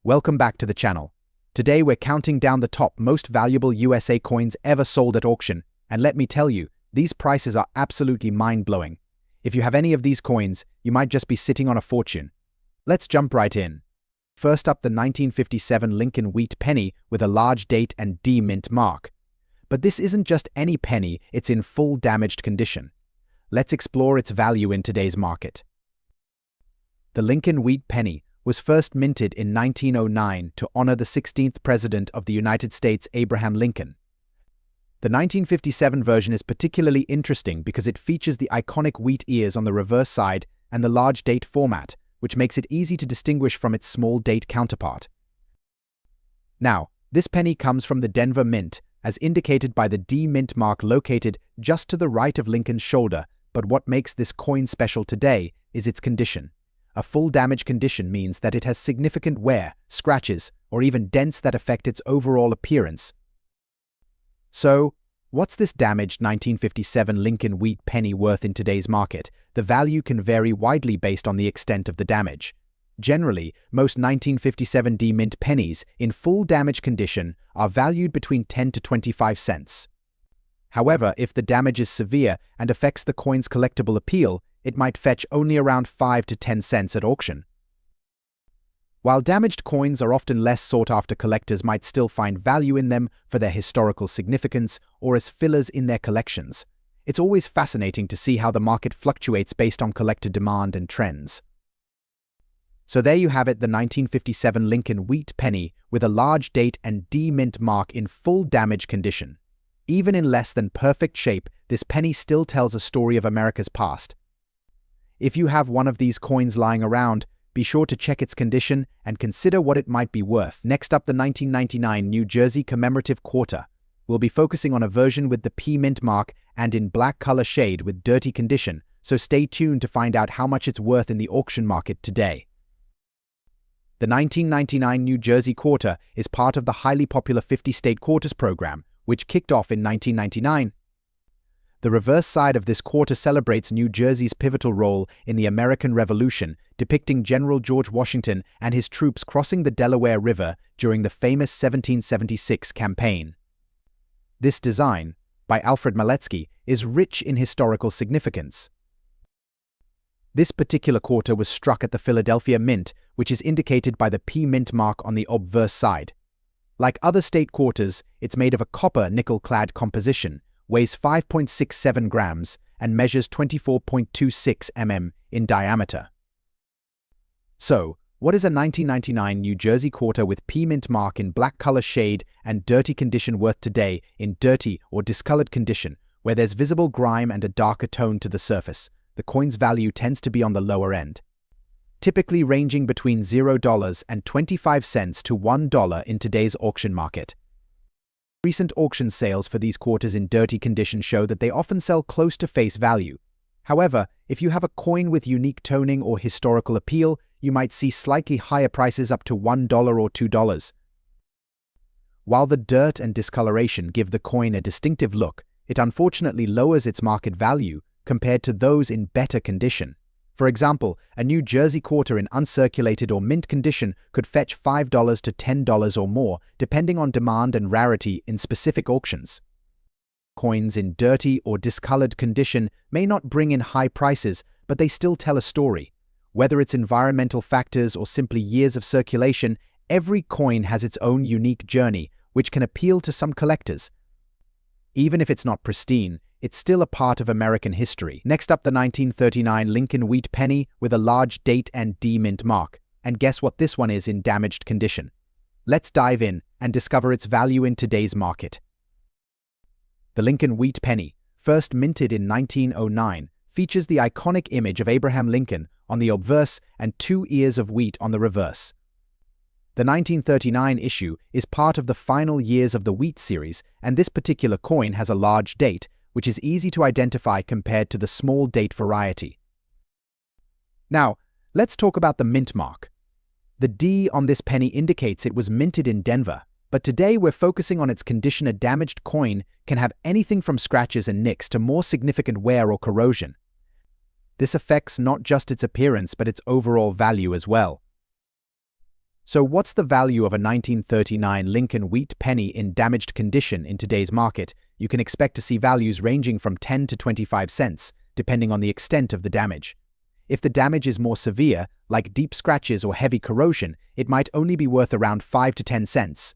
Welcome back to the channel. Today we're counting down the top most valuable USA coins ever sold at auction, and let me tell you, these prices are absolutely mind-blowing. If you have any of these coins, you might just be sitting on a fortune. Let's jump right in. First up, the 1957 Lincoln wheat penny with a large date and D mint mark. But this isn't just any penny, it's in full damaged condition. Let's explore its value in today's market. The Lincoln wheat penny was first minted in 1909 to honor the 16th President of the United States, Abraham Lincoln. The 1957 version is particularly interesting because it features the iconic wheat ears on the reverse side and the large date format, which makes it easy to distinguish from its small date counterpart. Now, this penny comes from the Denver Mint, as indicated by the D mint mark located just to the right of Lincoln's shoulder, but what makes this coin special today is its condition. A full damage condition means that it has significant wear, scratches, or even dents that affect its overall appearance. So, what's this damaged 1957 Lincoln wheat penny worth in today's market? The value can vary widely based on the extent of the damage. Generally, most 1957 D mint pennies in full damage condition are valued between 10 to 25 cents. However, if the damage is severe and affects the coin's collectible appeal, it might fetch only around 5 to 10 cents at auction. While damaged coins are often less sought after, collectors might still find value in them for their historical significance or as fillers in their collections. It's always fascinating to see how the market fluctuates based on collector demand and trends. So there you have it, the 1957 Lincoln wheat penny with a large date and D mint mark in full damage condition. Even in less than perfect shape, this penny still tells a story of America's past. If you have one of these coins lying around, be sure to check its condition and consider what it might be worth. Next up, the 1999 New Jersey commemorative quarter. We'll be focusing on a version with the P mint mark and in black color shade with dirty condition, so stay tuned to find out how much it's worth in the auction market today. The 1999 New Jersey quarter is part of the highly popular 50-state quarters program, which kicked off in 1999. The reverse side of this quarter celebrates New Jersey's pivotal role in the American Revolution, depicting General George Washington and his troops crossing the Delaware River during the famous 1776 campaign. This design, by Alfred Maletsky, is rich in historical significance. This particular quarter was struck at the Philadelphia Mint, which is indicated by the P mint mark on the obverse side. Like other state quarters, it's made of a copper nickel-clad composition, weighs 5.67 grams, and measures 24.26 mm in diameter. So, what is a 1999 New Jersey quarter with P mint mark in black color shade and dirty condition worth today in dirty or discolored condition, where there's visible grime and a darker tone to the surface? The coin's value tends to be on the lower end, typically ranging between $0 and 25 cents to $1 in today's auction market. Recent auction sales for these quarters in dirty condition show that they often sell close to face value. However, if you have a coin with unique toning or historical appeal, you might see slightly higher prices up to $1 or $2. While the dirt and discoloration give the coin a distinctive look, it unfortunately lowers its market value compared to those in better condition. For example, a New Jersey quarter in uncirculated or mint condition could fetch $5 to $10 or more, depending on demand and rarity in specific auctions. Coins in dirty or discolored condition may not bring in high prices, but they still tell a story. Whether it's environmental factors or simply years of circulation, every coin has its own unique journey, which can appeal to some collectors. Even if it's not pristine, it's still a part of American history. Next up, the 1939 Lincoln wheat penny with a large date and D mint mark. And guess what this one is in damaged condition? Let's dive in and discover its value in today's market. The Lincoln wheat penny, first minted in 1909, features the iconic image of Abraham Lincoln on the obverse and 2 ears of wheat on the reverse. The 1939 issue is part of the final years of the wheat series, and this particular coin has a large date, which is easy to identify compared to the small date variety. Now, let's talk about the mint mark. The D on this penny indicates it was minted in Denver, but today we're focusing on its condition. A damaged coin can have anything from scratches and nicks to more significant wear or corrosion. This affects not just its appearance but its overall value as well. So what's the value of a 1939 Lincoln wheat penny in damaged condition in today's market? You can expect to see values ranging from 10 to 25 cents, depending on the extent of the damage. If the damage is more severe, like deep scratches or heavy corrosion, it might only be worth around 5 to 10 cents.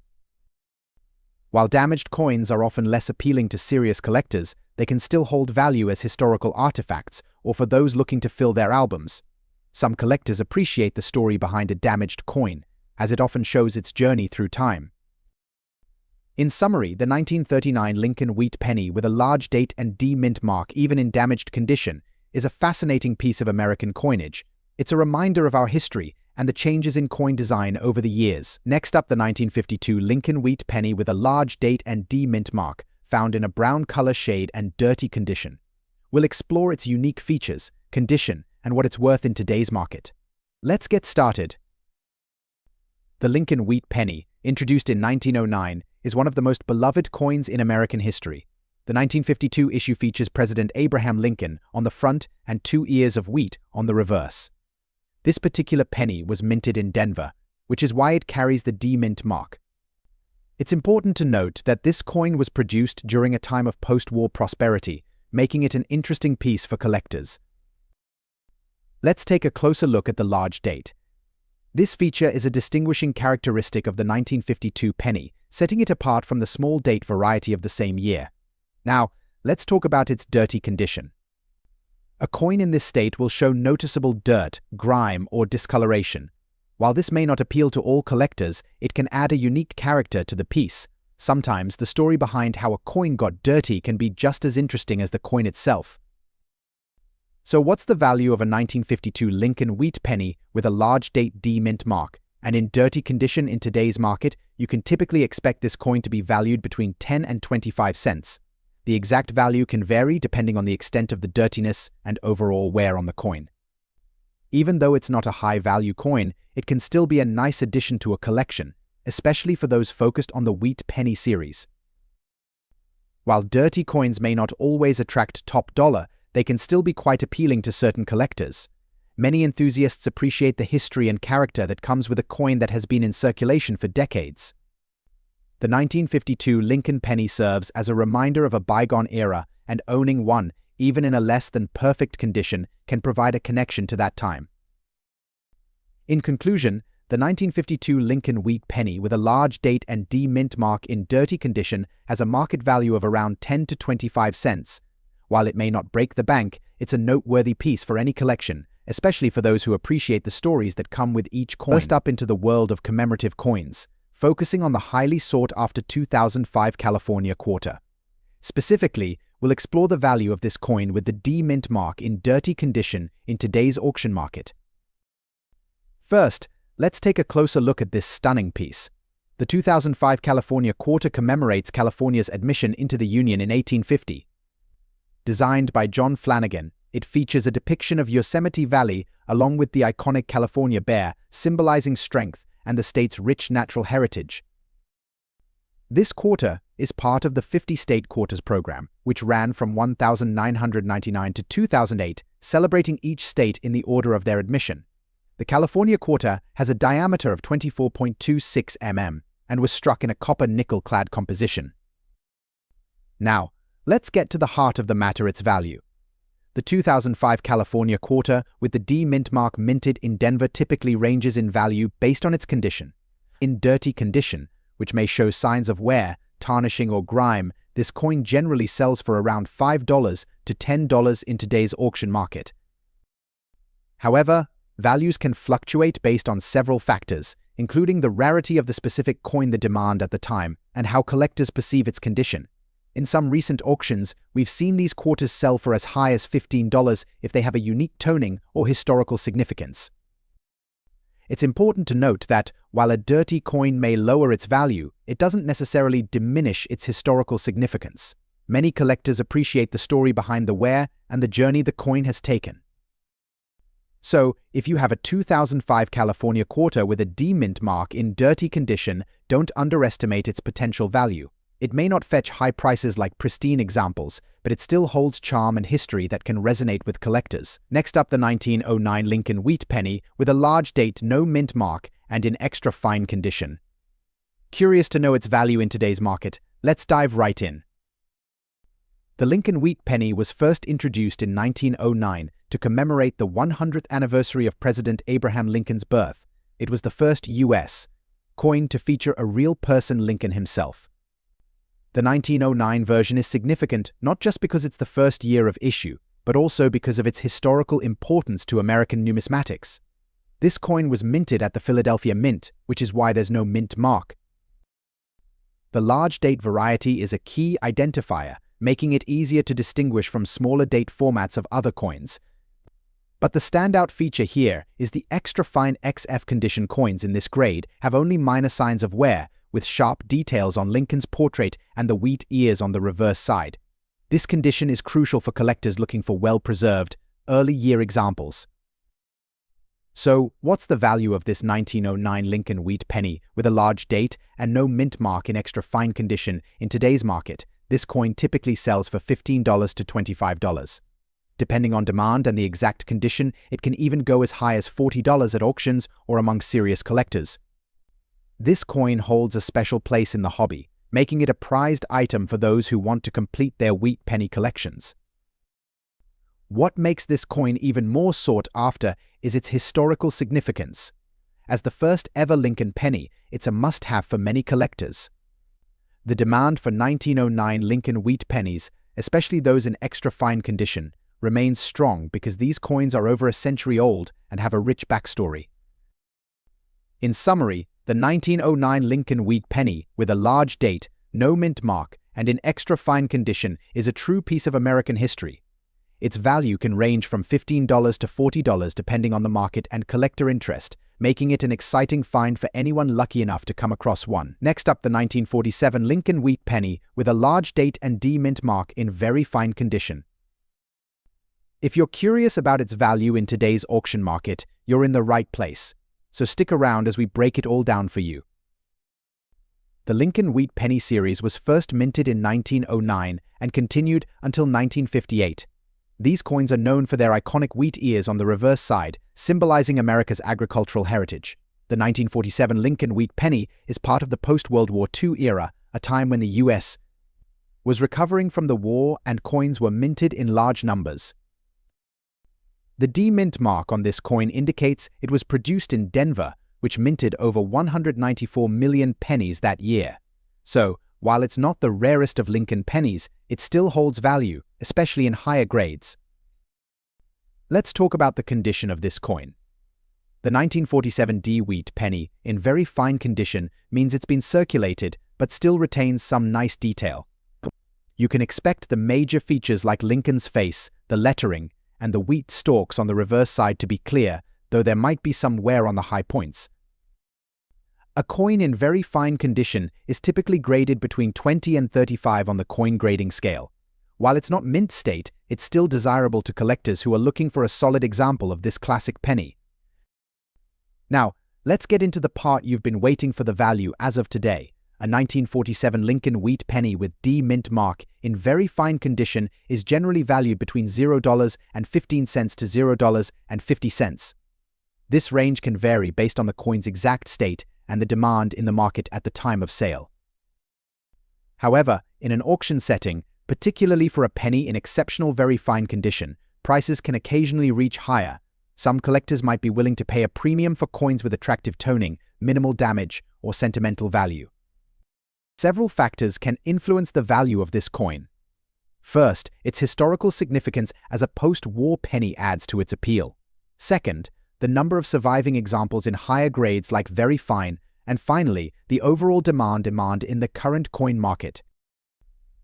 While damaged coins are often less appealing to serious collectors, they can still hold value as historical artifacts or for those looking to fill their albums. Some collectors appreciate the story behind a damaged coin, as it often shows its journey through time. In summary, the 1939 Lincoln wheat penny with a large date and D mint mark, even in damaged condition, is a fascinating piece of American coinage. It's a reminder of our history and the changes in coin design over the years. Next up, the 1952 Lincoln wheat penny with a large date and D mint mark, found in a brown color shade and dirty condition. We'll explore its unique features, condition, and what it's worth in today's market. Let's get started. The Lincoln wheat penny, introduced in 1909, is one of the most beloved coins in American history. The 1952 issue features President Abraham Lincoln on the front and 2 ears of wheat on the reverse. This particular penny was minted in Denver, which is why it carries the D mint mark. It's important to note that this coin was produced during a time of post-war prosperity, making it an interesting piece for collectors. Let's take a closer look at the large date. This feature is a distinguishing characteristic of the 1952 penny, setting it apart from the small date variety of the same year. Now, let's talk about its dirty condition. A coin in this state will show noticeable dirt, grime, or discoloration. While this may not appeal to all collectors, it can add a unique character to the piece. Sometimes the story behind how a coin got dirty can be just as interesting as the coin itself. So what's the value of a 1952 Lincoln wheat penny with a large date D mint mark? And in dirty condition in today's market, you can typically expect this coin to be valued between 10 and 25 cents. The exact value can vary depending on the extent of the dirtiness and overall wear on the coin. Even though it's not a high-value coin, it can still be a nice addition to a collection, especially for those focused on the wheat penny series. While dirty coins may not always attract top dollar, they can still be quite appealing to certain collectors. Many enthusiasts appreciate the history and character that comes with a coin that has been in circulation for decades. The 1952 Lincoln penny serves as a reminder of a bygone era, and owning one, even in a less than perfect condition, can provide a connection to that time. In conclusion, the 1952 Lincoln wheat penny with a large date and D mint mark in dirty condition has a market value of around 10 to 25 cents. While it may not break the bank, it's a noteworthy piece for any collection, especially for those who appreciate the stories that come with each coin. First up into the world of commemorative coins, focusing on the highly sought-after 2005 California quarter. Specifically, we'll explore the value of this coin with the D mint mark in dirty condition in today's auction market. First, let's take a closer look at this stunning piece. The 2005 California quarter commemorates California's admission into the Union in 1850. Designed by John Flanagan, it features a depiction of Yosemite Valley along with the iconic California bear, symbolizing strength and the state's rich natural heritage. This quarter is part of the 50-state quarters program, which ran from 1999 to 2008, celebrating each state in the order of their admission. The California quarter has a diameter of 24.26 mm and was struck in a copper-nickel-clad composition. Now, let's get to the heart of the matter: its value. The 2005 California quarter with the D mint mark minted in Denver typically ranges in value based on its condition. In dirty condition, which may show signs of wear, tarnishing, or grime, this coin generally sells for around $5 to $10 in today's auction market. However, values can fluctuate based on several factors, including the rarity of the specific coin, the demand at the time, and how collectors perceive its condition. In some recent auctions, we've seen these quarters sell for as high as $15 if they have a unique toning or historical significance. It's important to note that, while a dirty coin may lower its value, it doesn't necessarily diminish its historical significance. Many collectors appreciate the story behind the wear and the journey the coin has taken. So, if you have a 2005 California quarter with a D mint mark in dirty condition, don't underestimate its potential value. It may not fetch high prices like pristine examples, but it still holds charm and history that can resonate with collectors. Next up, the 1909 Lincoln wheat penny with a large date, no mint mark, and in extra fine condition. Curious to know its value in today's market? Let's dive right in. The Lincoln wheat penny was first introduced in 1909 to commemorate the 100th anniversary of President Abraham Lincoln's birth. It was the first U.S. coin to feature a real person, Lincoln himself. The 1909 version is significant not just because it's the first year of issue, but also because of its historical importance to American numismatics. This coin was minted at the Philadelphia Mint, which is why there's no mint mark. The large date variety is a key identifier, making it easier to distinguish from smaller date formats of other coins. But the standout feature here is the extra fine XF condition coins in this grade have only minor signs of wear, with sharp details on Lincoln's portrait and the wheat ears on the reverse side. This condition is crucial for collectors looking for well-preserved, early-year examples. So, what's the value of this 1909 Lincoln wheat penny with a large date and no mint mark in extra fine condition in today's market? This coin typically sells for $15 to $25. Depending on demand and the exact condition, it can even go as high as $40 at auctions or among serious collectors. This coin holds a special place in the hobby, making it a prized item for those who want to complete their wheat penny collections. What makes this coin even more sought after is its historical significance. As the first ever Lincoln penny, it's a must-have for many collectors. The demand for 1909 Lincoln wheat pennies, especially those in extra fine condition, remains strong because these coins are over a century old and have a rich backstory. In summary, the 1909 Lincoln wheat penny with a large date, no mint mark, and in extra fine condition is a true piece of American history. Its value can range from $15 to $40 depending on the market and collector interest, making it an exciting find for anyone lucky enough to come across one. Next up, the 1947 Lincoln wheat penny with a large date and D mint mark in very fine condition. If you're curious about its value in today's auction market, you're in the right place. So stick around as we break it all down for you. The Lincoln wheat penny series was first minted in 1909 and continued until 1958. These coins are known for their iconic wheat ears on the reverse side, symbolizing America's agricultural heritage. The 1947 Lincoln wheat penny is part of the post-World War II era, a time when the U.S. was recovering from the war and coins were minted in large numbers. The D-mint mark on this coin indicates it was produced in Denver, which minted over 194 million pennies that year. So, while it's not the rarest of Lincoln pennies, it still holds value, especially in higher grades. Let's talk about the condition of this coin. The 1947 D wheat penny, in very fine condition, means it's been circulated but still retains some nice detail. You can expect the major features like Lincoln's face, the lettering, and the wheat stalks on the reverse side to be clear, though there might be some wear on the high points. A coin in very fine condition is typically graded between 20 and 35 on the coin grading scale. While it's not mint state, it's still desirable to collectors who are looking for a solid example of this classic penny. Now, let's get into the part you've been waiting for: the value as of today. A 1947 Lincoln wheat penny with D mint mark in very fine condition is generally valued between $0.15 to $0.50. This range can vary based on the coin's exact state and the demand in the market at the time of sale. However, in an auction setting, particularly for a penny in exceptional very fine condition, prices can occasionally reach higher. Some collectors might be willing to pay a premium for coins with attractive toning, minimal damage, or sentimental value. Several factors can influence the value of this coin. First, its historical significance as a post-war penny adds to its appeal. Second, the number of surviving examples in higher grades like very fine, and finally, the overall demand in the current coin market.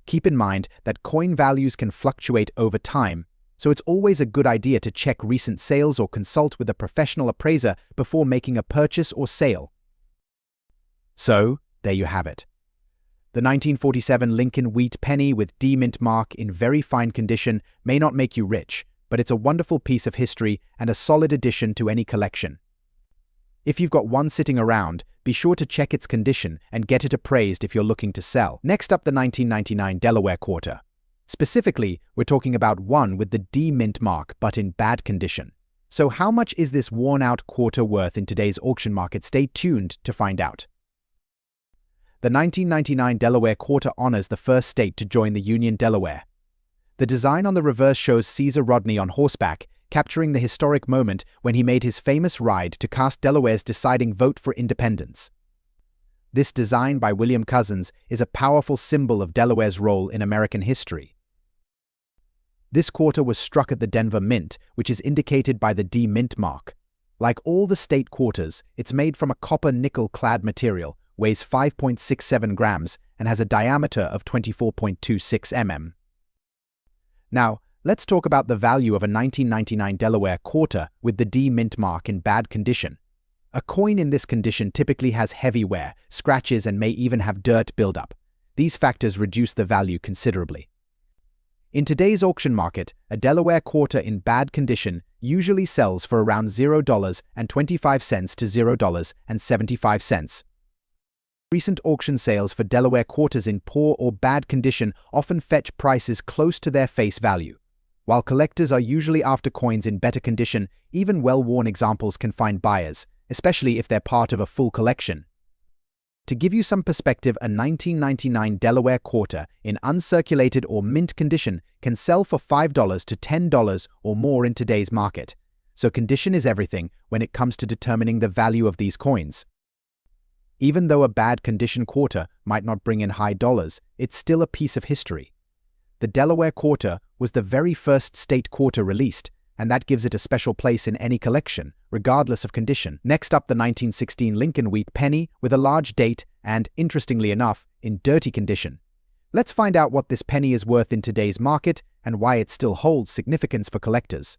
Keep in mind that coin values can fluctuate over time, so it's always a good idea to check recent sales or consult with a professional appraiser before making a purchase or sale. So, there you have it. The 1947 Lincoln wheat penny with D mint mark in very fine condition may not make you rich, but it's a wonderful piece of history and a solid addition to any collection. If you've got one sitting around, be sure to check its condition and get it appraised if you're looking to sell. Next up, the 1999 Delaware quarter. Specifically, we're talking about one with the D mint mark but in bad condition. So how much is this worn-out quarter worth in today's auction market? Stay tuned to find out. The 1999 Delaware quarter honors the first state to join the Union, Delaware. The design on the reverse shows Caesar Rodney on horseback, capturing the historic moment when he made his famous ride to cast Delaware's deciding vote for independence. This design by William Cousins is a powerful symbol of Delaware's role in American history. This quarter was struck at the Denver Mint, which is indicated by the D mint mark. Like all the state quarters, it's made from a copper nickel-clad material, weighs 5.67 grams, and has a diameter of 24.26 mm. Now, let's talk about the value of a 1999 Delaware quarter with the D mint mark in bad condition. A coin in this condition typically has heavy wear, scratches, and may even have dirt buildup. These factors reduce the value considerably. In today's auction market, a Delaware quarter in bad condition usually sells for around $0.25 to $0.75. Recent auction sales for Delaware quarters in poor or bad condition often fetch prices close to their face value. While collectors are usually after coins in better condition, even well-worn examples can find buyers, especially if they're part of a full collection. To give you some perspective, a 1999 Delaware quarter in uncirculated or mint condition can sell for $5 to $10 or more in today's market. So condition is everything when it comes to determining the value of these coins. Even though a bad condition quarter might not bring in high dollars, it's still a piece of history. The Delaware quarter was the very first state quarter released, and that gives it a special place in any collection, regardless of condition. Next up, the 1916 Lincoln wheat penny with a large date and, interestingly enough, in dirty condition. Let's find out what this penny is worth in today's market and why it still holds significance for collectors.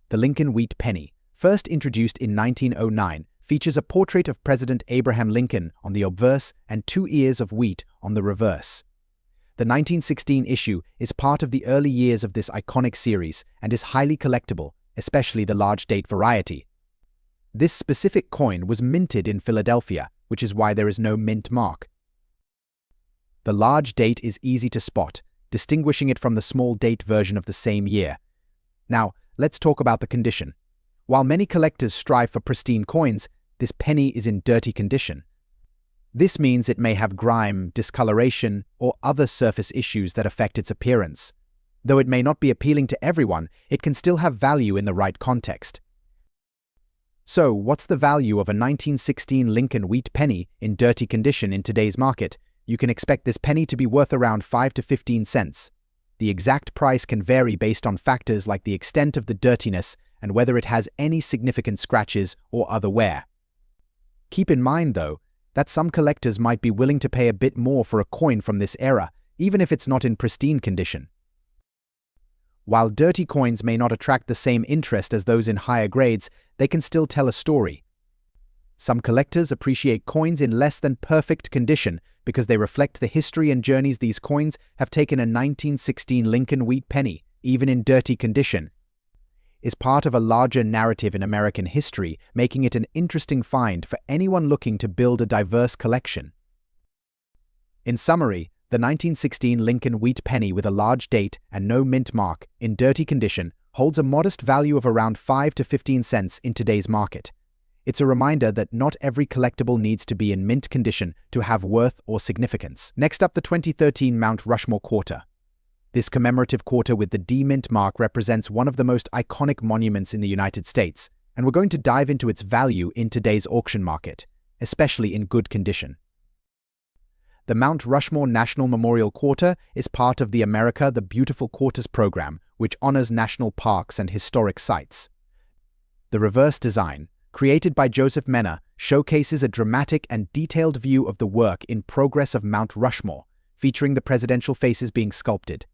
The Lincoln wheat penny, first introduced in 1909, features a portrait of President Abraham Lincoln on the obverse and 2 ears of wheat on the reverse. The 1916 issue is part of the early years of this iconic series and is highly collectible, especially the large date variety. This specific coin was minted in Philadelphia, which is why there is no mint mark. The large date is easy to spot, distinguishing it from the small date version of the same year. Now, let's talk about the condition. While many collectors strive for pristine coins, this penny is in dirty condition. This means it may have grime, discoloration, or other surface issues that affect its appearance. Though it may not be appealing to everyone, it can still have value in the right context. So, what's the value of a 1916 Lincoln wheat penny in dirty condition in today's market? You can expect this penny to be worth around 5 to 15 cents. The exact price can vary based on factors like the extent of the dirtiness and whether it has any significant scratches or other wear. Keep in mind, though, that some collectors might be willing to pay a bit more for a coin from this era, even if it's not in pristine condition. While dirty coins may not attract the same interest as those in higher grades, they can still tell a story. Some collectors appreciate coins in less than perfect condition because they reflect the history and journeys these coins have taken. A 1916 Lincoln wheat penny, even in dirty condition, is part of a larger narrative in American history, making it an interesting find for anyone looking to build a diverse collection. In summary, the 1916 Lincoln wheat penny with a large date and no mint mark, in dirty condition, holds a modest value of around 5 to 15 cents in today's market. It's a reminder that not every collectible needs to be in mint condition to have worth or significance. Next up, the 2013 Mount Rushmore quarter. This commemorative quarter with the D mint mark represents one of the most iconic monuments in the United States, and we're going to dive into its value in today's auction market, especially in good condition. The Mount Rushmore National Memorial Quarter is part of the America the Beautiful Quarters program, which honors national parks and historic sites. The reverse design, created by Joseph Menna, showcases a dramatic and detailed view of the work in progress of Mount Rushmore, featuring the presidential faces being sculpted.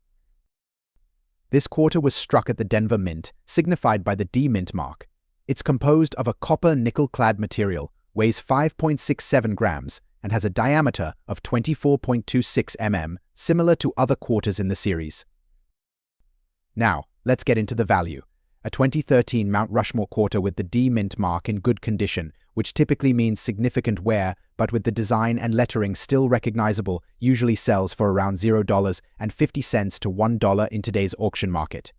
This quarter was struck at the Denver Mint, signified by the D mint mark. It's composed of a copper nickel-clad material, weighs 5.67 grams, and has a diameter of 24.26 mm, similar to other quarters in the series. Now, let's get into the value. a 2013 Mount Rushmore quarter with the D mint mark in good condition, which typically means significant wear, but with the design and lettering still recognizable, usually sells for around $0.50 to $1 in today's auction market.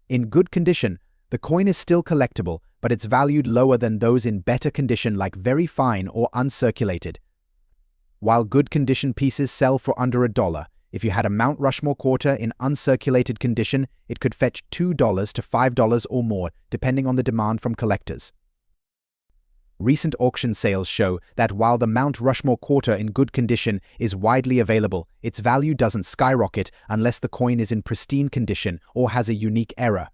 In good condition, the coin is still collectible, but it's valued lower than those in better condition like very fine or uncirculated. While good condition pieces sell for under $1, if you had a Mount Rushmore quarter in uncirculated condition, it could fetch $2 to $5 or more, depending on the demand from collectors. Recent auction sales show that while the Mount Rushmore quarter in good condition is widely available, its value doesn't skyrocket unless the coin is in pristine condition or has a unique error.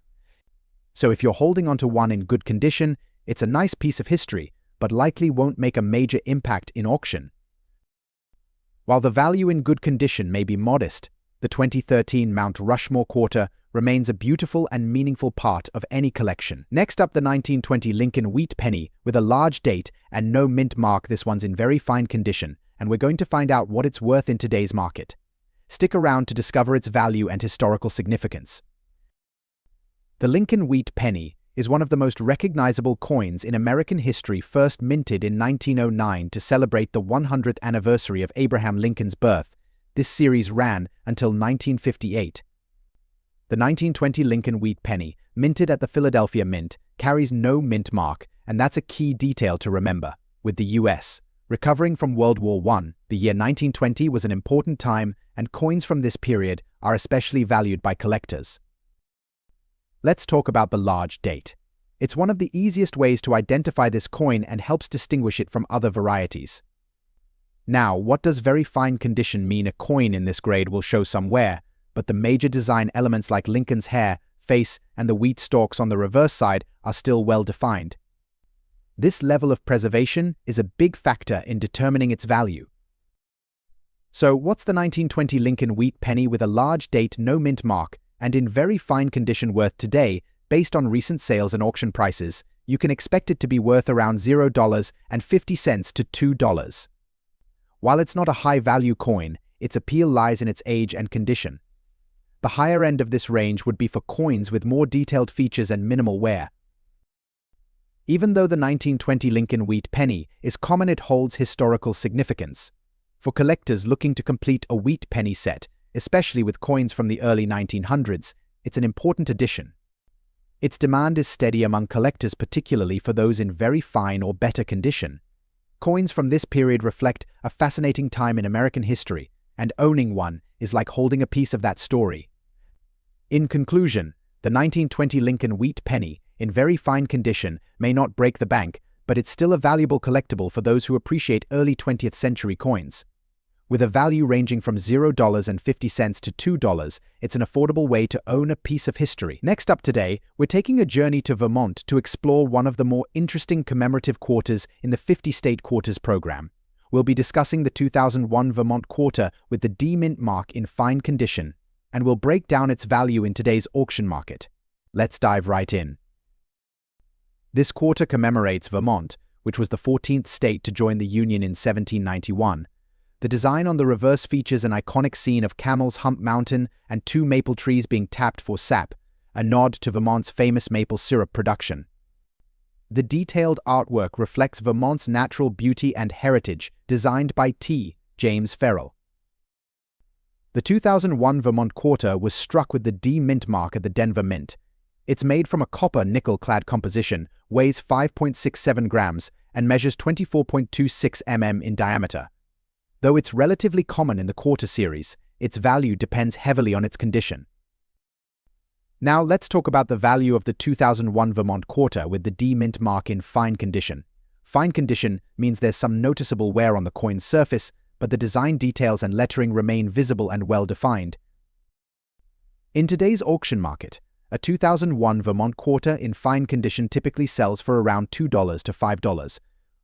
So if you're holding onto one in good condition, it's a nice piece of history, but likely won't make a major impact in auction. While the value in good condition may be modest, the 2013 Mount Rushmore quarter remains a beautiful and meaningful part of any collection. Next up, the 1920 Lincoln Wheat penny with a large date and no mint mark. This one's in very fine condition, and we're going to find out what it's worth in today's market. Stick around to discover its value and historical significance. The Lincoln Wheat penny is one of the most recognizable coins in American history, first minted in 1909 to celebrate the 100th anniversary of Abraham Lincoln's birth. This series ran until 1958. The 1920 Lincoln Wheat penny, minted at the Philadelphia Mint, carries no mint mark, and that's a key detail to remember. With the U.S. recovering from World War I, the year 1920 was an important time, and coins from this period are especially valued by collectors. Let's talk about the large date. It's one of the easiest ways to identify this coin and helps distinguish it from other varieties. Now, what does very fine condition mean? A coin in this grade will show some wear, but the major design elements like Lincoln's hair, face, and the wheat stalks on the reverse side are still well defined. This level of preservation is a big factor in determining its value. So, what's the 1920 Lincoln Wheat penny with a large date, no mint mark, and in very fine condition worth today? Based on recent sales and auction prices, you can expect it to be worth around $0.50 to $2. While it's not a high-value coin, its appeal lies in its age and condition. The higher end of this range would be for coins with more detailed features and minimal wear. Even though the 1920 Lincoln Wheat penny is common, it holds historical significance. For collectors looking to complete a wheat penny set, especially with coins from the early 1900s, it's an important addition. Its demand is steady among collectors, particularly for those in very fine or better condition. Coins from this period reflect a fascinating time in American history, and owning one is like holding a piece of that story. In conclusion, the 1920 Lincoln Wheat penny, in very fine condition, may not break the bank, but it's still a valuable collectible for those who appreciate early 20th century coins. With a value ranging from $0.50 to $2, it's an affordable way to own a piece of history. Next up today, we're taking a journey to Vermont to explore one of the more interesting commemorative quarters in the 50-state quarters program. We'll be discussing the 2001 Vermont quarter with the D mint mark in fine condition, and we'll break down its value in today's auction market. Let's dive right in. This quarter commemorates Vermont, which was the 14th state to join the Union in 1791. The design on the reverse features an iconic scene of Camel's Hump Mountain and two maple trees being tapped for sap, a nod to Vermont's famous maple syrup production. The detailed artwork reflects Vermont's natural beauty and heritage, designed by T. James Farrell. The 2001 Vermont quarter was struck with the D mint mark at the Denver Mint. It's made from a copper nickel-clad composition, weighs 5.67 grams, and measures 24.26 mm in diameter. Though it's relatively common in the quarter series, its value depends heavily on its condition. Now let's talk about the value of the 2001 Vermont quarter with the D mint mark in fine condition. Fine condition means there's some noticeable wear on the coin's surface, but the design details and lettering remain visible and well-defined. In today's auction market, a 2001 Vermont quarter in fine condition typically sells for around $2 to $5.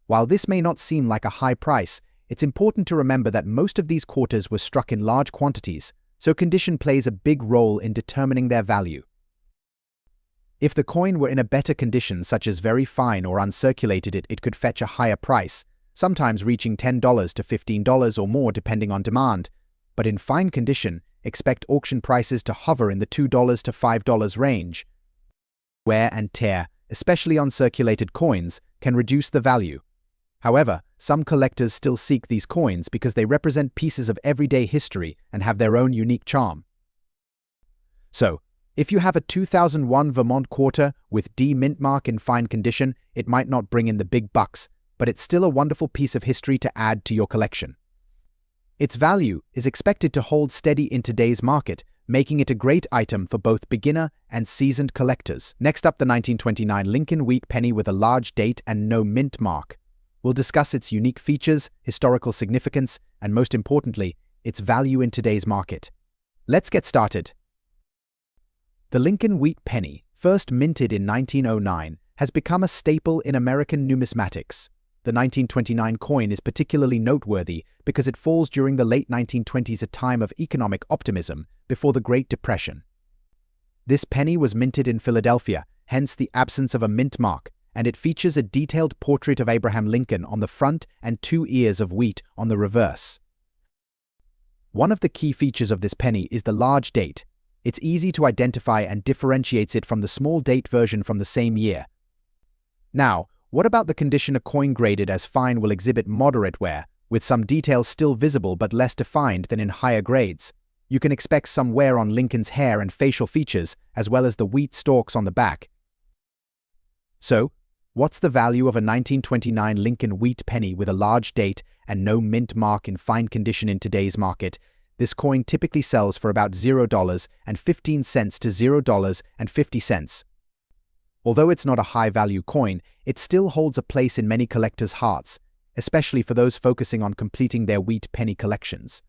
While this may not seem like a high price, it's important to remember that most of these quarters were struck in large quantities, so condition plays a big role in determining their value. If the coin were in a better condition, such as very fine or uncirculated, it could fetch a higher price, sometimes reaching $10 to $15 or more depending on demand. But in fine condition, expect auction prices to hover in the $2 to $5 range. Wear and tear, especially on circulated coins, can reduce the value. However, some collectors still seek these coins because they represent pieces of everyday history and have their own unique charm. So, if you have a 2001 Vermont quarter with D mint mark in fine condition, it might not bring in the big bucks, but it's still a wonderful piece of history to add to your collection. Its value is expected to hold steady in today's market, making it a great item for both beginner and seasoned collectors. Next up, the 1929 Lincoln wheat penny with a large date and no mint mark. We'll discuss its unique features, historical significance, and most importantly, its value in today's market. Let's get started. The Lincoln wheat penny, first minted in 1909, has become a staple in American numismatics. The 1929 coin is particularly noteworthy because it falls during the late 1920s, a time of economic optimism before the Great Depression. This penny was minted in Philadelphia, hence the absence of a mint mark, and it features a detailed portrait of Abraham Lincoln on the front and 2 ears of wheat on the reverse. One of the key features of this penny is the large date. It's easy to identify and differentiates it from the small date version from the same year. Now, what about the condition? A coin graded as fine will exhibit moderate wear, with some details still visible but less defined than in higher grades. You can expect some wear on Lincoln's hair and facial features, as well as the wheat stalks on the back. So, what's the value of a 1929 Lincoln wheat penny with a large date and no mint mark in fine condition in today's market? This coin typically sells for about $0.15 to $0.50. Although it's not a high-value coin, it still holds a place in many collectors' hearts, especially for those focusing on completing their wheat penny collections.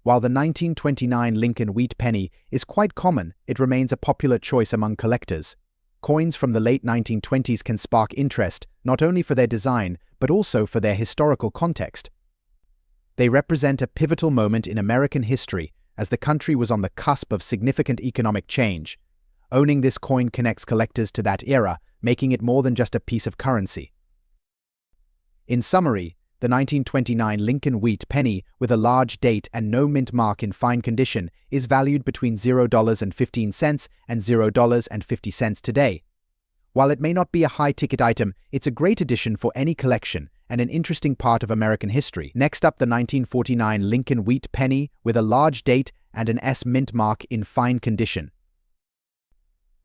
While the 1929 Lincoln wheat penny is quite common, it remains a popular choice among collectors. Coins from the late 1920s can spark interest not only for their design, but also for their historical context. They represent a pivotal moment in American history as the country was on the cusp of significant economic change. Owning this coin connects collectors to that era, making it more than just a piece of currency. In summary, the 1929 Lincoln wheat penny with a large date and no mint mark in fine condition is valued between $0.15 and $0.50 today. While it may not be a high-ticket item, it's a great addition for any collection and an interesting part of American history. Next up, the 1949 Lincoln wheat penny with a large date and an S mint mark in fine condition.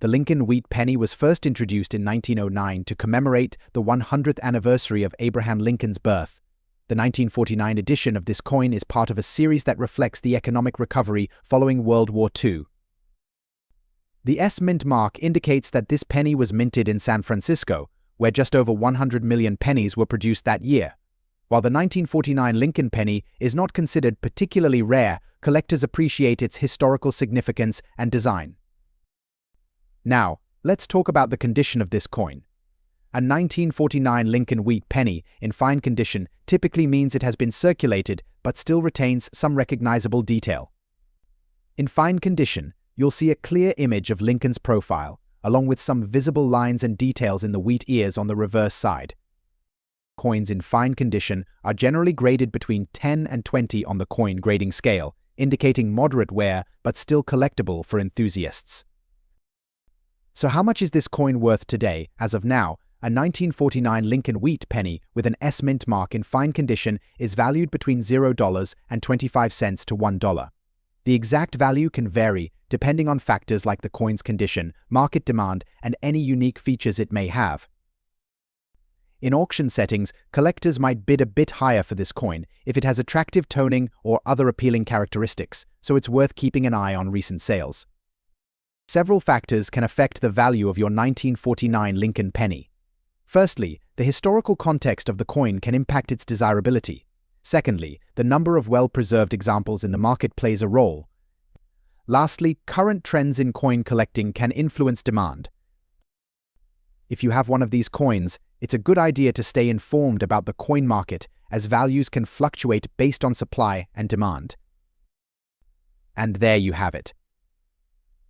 The Lincoln wheat penny was first introduced in 1909 to commemorate the 100th anniversary of Abraham Lincoln's birth. The 1949 edition of this coin is part of a series that reflects the economic recovery following World War II. The S mint mark indicates that this penny was minted in San Francisco, where just over 100 million pennies were produced that year. While the 1949 Lincoln penny is not considered particularly rare, collectors appreciate its historical significance and design. Now, let's talk about the condition of this coin. A 1949 Lincoln wheat penny in fine condition typically means it has been circulated but still retains some recognizable detail. In fine condition, you'll see a clear image of Lincoln's profile, along with some visible lines and details in the wheat ears on the reverse side. Coins in fine condition are generally graded between 10 and 20 on the coin grading scale, indicating moderate wear but still collectible for enthusiasts. So how much is this coin worth today? As of now, a 1949 Lincoln wheat penny with an S mint mark in fine condition is valued between $0.25 to $1. The exact value can vary depending on factors like the coin's condition, market demand, and any unique features it may have. In auction settings, collectors might bid a bit higher for this coin if it has attractive toning or other appealing characteristics, so it's worth keeping an eye on recent sales. Several factors can affect the value of your 1949 Lincoln penny. Firstly, the historical context of the coin can impact its desirability. Secondly, the number of well-preserved examples in the market plays a role. Lastly, current trends in coin collecting can influence demand. If you have one of these coins, it's a good idea to stay informed about the coin market, as values can fluctuate based on supply and demand. And there you have it.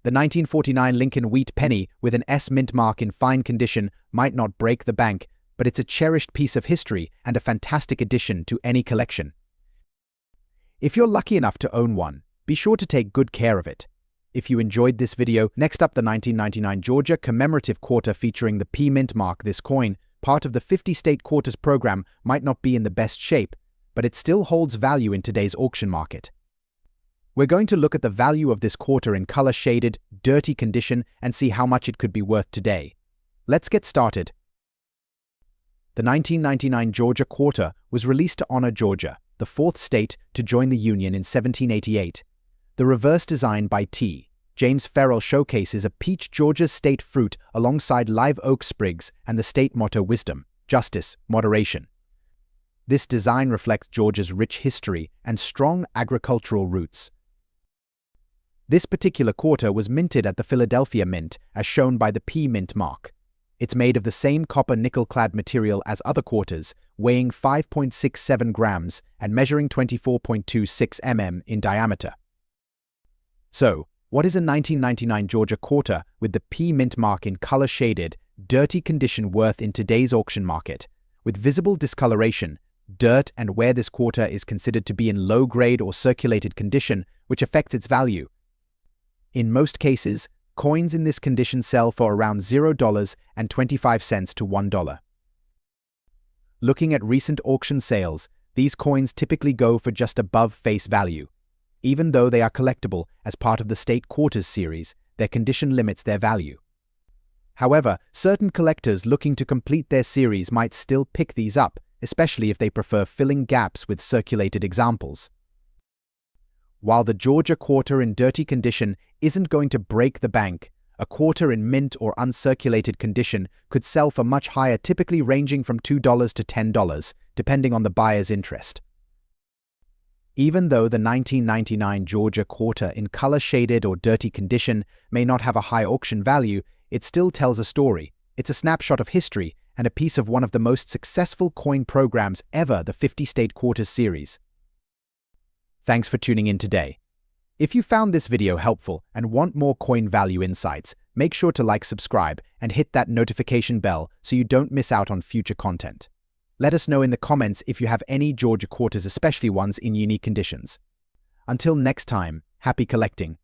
The 1949 Lincoln wheat penny with an S mint mark in fine condition might not break the bank, but it's a cherished piece of history and a fantastic addition to any collection. If you're lucky enough to own one, be sure to take good care of it. if you enjoyed this video. Next up, the 1999 Georgia commemorative quarter featuring the P mint mark. This coin, part of the 50-state quarters program, might not be in the best shape, but it still holds value in today's auction market. We're going to look at the value of this quarter in color-shaded, dirty condition and see how much it could be worth today. Let's get started. The 1999 Georgia quarter was released to honor Georgia, the fourth state to join the Union in 1788. The reverse design by T. James Farrell showcases a peach, Georgia's state fruit, alongside live oak sprigs and the state motto wisdom, justice, moderation. This design reflects Georgia's rich history and strong agricultural roots. This particular quarter was minted at the Philadelphia Mint, as shown by the P mint mark. It's made of the same copper nickel-clad material as other quarters, weighing 5.67 grams and measuring 24.26 mm in diameter. So, what is a 1999 Georgia quarter with the P mint mark in color-shaded, dirty condition worth in today's auction market? With visible discoloration, dirt, and where this quarter is considered to be in low-grade or circulated condition, which affects its value. In most cases, coins in this condition sell for around $0.25 to $1. Looking at recent auction sales, these coins typically go for just above face value. Even though they are collectible as part of the State Quarters series, their condition limits their value. However, certain collectors looking to complete their series might still pick these up, especially if they prefer filling gaps with circulated examples. While the Georgia quarter in dirty condition isn't going to break the bank, a quarter in mint or uncirculated condition could sell for much higher, typically ranging from $2 to $10, depending on the buyer's interest. Even though the 1999 Georgia quarter in color-shaded or dirty condition may not have a high auction value, it still tells a story. It's a snapshot of history and a piece of one of the most successful coin programs ever, the 50-State Quarters series. Thanks for tuning in today. If you found this video helpful and want more coin value insights, make sure to like, subscribe, and hit that notification bell so you don't miss out on future content. Let us know in the comments if you have any Georgia quarters, especially ones in unique conditions. Until next time, happy collecting.